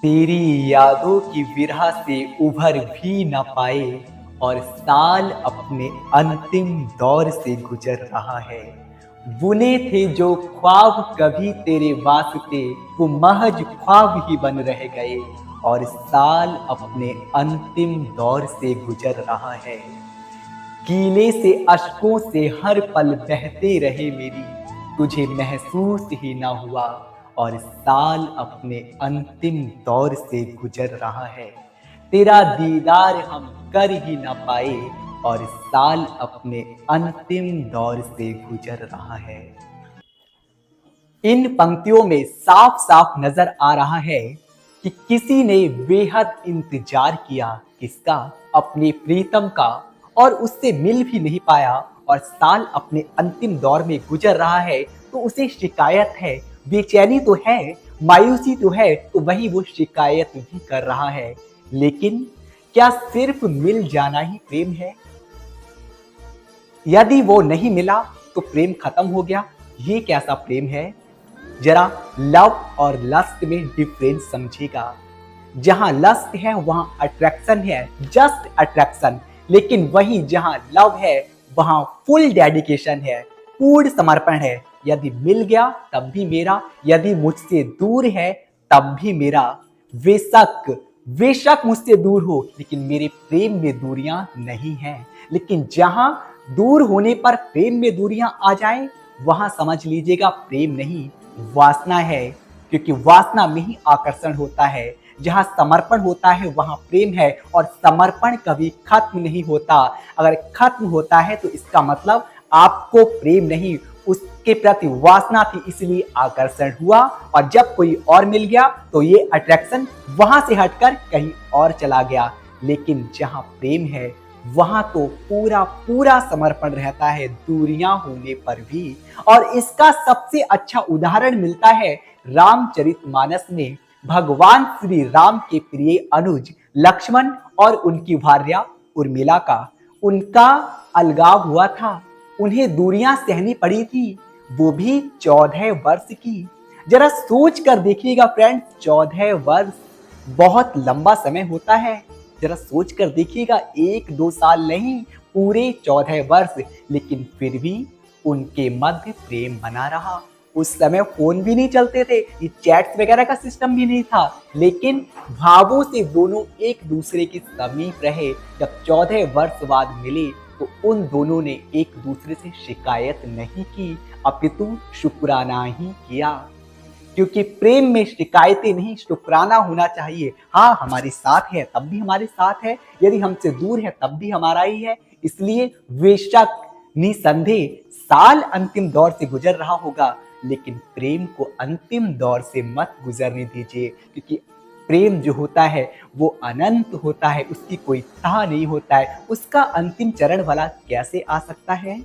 तेरी यादों की विरह से उभर भी न पाए और साल अपने अंतिम दौर से गुजर रहा है। बुने थे जो ख्वाब कभी तेरे वास्ते, वो महज ख्वाब ही बन रह गए और साल अपने अंतिम दौर से गुजर रहा है। गीले से अश्कों से हर पल बहते रहे मेरी, तुझे महसूस ही ना हुआ और साल अपने अंतिम दौर से गुजर रहा है। तेरा दीदार हम कर ही ना पाए और साल अपने अंतिम दौर से गुजर रहा है। इन पंक्तियों में साफ साफ नजर आ रहा है कि किसी ने बेहद इंतजार किया, किसका? अपने प्रीतम का, और उससे मिल भी नहीं पाया और साल अपने अंतिम दौर में गुजर रहा है। तो उसे शिकायत है, बेचैनी तो है, मायूसी तो है, तो वही वो शिकायत भी कर रहा है। लेकिन क्या सिर्फ मिल जाना ही प्रेम है? यदि वो नहीं मिला तो प्रेम खत्म हो गया? ये कैसा प्रेम है? जरा लव और लस्ट में डिफरेंस समझिएगा। जहां लस्ट है वहां अट्रैक्शन है, जस्ट अट्रैक्शन। लेकिन वहीं जहां लव है वहां फुल डेडिकेशन है, पूर्ण समर्पण है। यदि मिल गया तब भी मेरा, यदि मुझसे दूर है तब भी मेरा। बेशक बेशक मुझसे दूर हो, लेकिन मेरे प्रेम में दूरियां नहीं हैं। लेकिन जहां दूर होने पर प्रेम में दूरियां आ जाएं, वहां समझ लीजिएगा प्रेम नहीं, वासना है। क्योंकि वासना में ही आकर्षण होता है। जहां समर्पण होता है वहां प्रेम है, और समर्पण कभी खत्म नहीं होता। अगर खत्म होता है तो इसका मतलब आपको प्रेम नहीं, उसके प्रति वासना थी, इसलिए आकर्षण हुआ। और जब कोई और मिल गया तो ये अट्रैक्शन वहां से हटकर कहीं और चला गया। लेकिन जहां प्रेम है वहां तो पूरा पूरा समर्पण रहता है, दूरियां होने पर भी। और इसका सबसे अच्छा उदाहरण मिलता है रामचरितमानस में। भगवान श्री राम के प्रिय अनुज लक्ष्मण और उनकी भार्या उर्मिला का, उनका अलगाव हुआ था। उन्हें दूरियां सहनी पड़ी थी, वो भी 14 वर्ष की। जरा सोच कर देखिएगा फ्रेंड्स, 14 वर्ष बहुत लंबा समय होता है। जरा सोच कर देखिएगा, 1-2 साल नहीं, पूरे 14 वर्ष। लेकिन फिर भी उनके मध्य प्रेम बना रहा। उस समय फोन भी नहीं चलते थे, ये चैट्स वगैरह का सिस्टम भी नहीं था, लेकिन भावों से दोनों एक दूसरे के समीप रहे। जब 14 वर्ष बाद मिले तो उन दोनों ने एक दूसरे से शिकायत नहीं की, अपितु शुक्राना ही किया। क्योंकि प्रेम में शिकायतें नहीं, शुक्राना होना चाहिए। हाँ, हमारे साथ है तब भी हमारे साथ है, यदि हमसे दूर है तब भी हमारा ही है। इसलिए बेशक निसंदेह साल अंतिम दौर से गुजर रहा होगा, लेकिन प्रेम को अंतिम दौर से मत गुजरने दीजिए। क्योंकि प्रेम जो होता है वो अनंत होता है, उसकी कोई तह नहीं होता है। उसका अंतिम चरण भला कैसे आ सकता है?